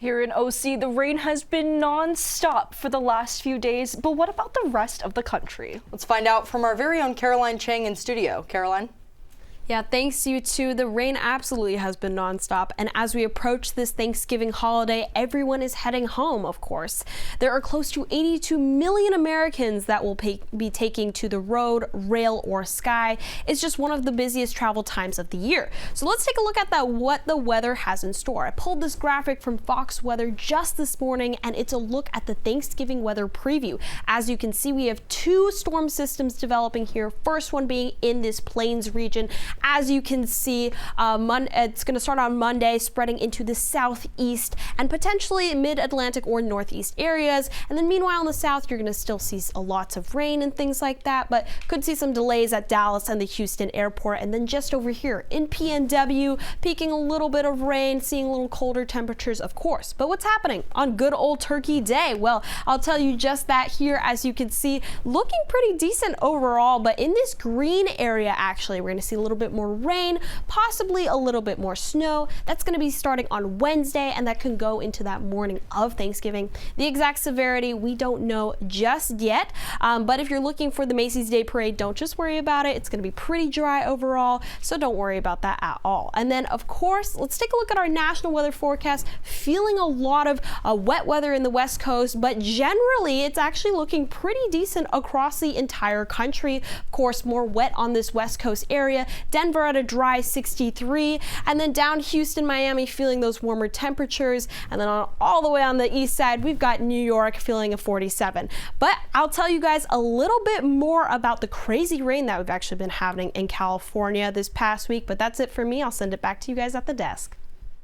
Here in OC, the rain has been non-stop for the last few days, but what about the rest of the country? Let's find out from our very own Caroline Chang in studio. Caroline? Yeah, thanks you too. The rain absolutely has been nonstop, and as we approach this Thanksgiving holiday, everyone is heading home, of course. There are close to 82 million Americans that will be taking to the road, rail, or sky. It's just one of the busiest travel times of the year. So let's take a look at what the weather has in store. I pulled this graphic from Fox Weather just this morning, and it's a look at the Thanksgiving weather preview. As you can see, we have two storm systems developing here. First one being in this plains region. As you can see, it's going to start on Monday, spreading into the southeast and potentially mid-Atlantic or northeast areas. And then meanwhile in the south, you're going to still see lots of rain and things like that, but could see some delays at Dallas and the Houston airport. And then just over here in PNW, peaking a little bit of rain, seeing a little colder temperatures, of course. But what's happening on good old Turkey Day? Well, I'll tell you just that here. As you can see, looking pretty decent overall, but in this green area, actually, we're going to see a little bit more rain, possibly a little bit more snow. That's going to be starting on Wednesday, and that can go into that morning of Thanksgiving. The exact severity, we don't know just yet, but if you're looking for the Macy's Day Parade, don't just worry about it. It's going to be pretty dry overall, so don't worry about that at all. And then, of course, let's take a look at our national weather forecast. Feeling a lot of wet weather in the West Coast, but generally, it's actually looking pretty decent across the entire country. Of course, more wet on this West Coast area. Denver at a dry 63, and then down Houston, Miami feeling those warmer temperatures, and then all the way on the east side, we've got New York feeling a 47. But I'll tell you guys a little bit more about the crazy rain that we've actually been having in California this past week, but that's it for me. I'll send it back to you guys at the desk.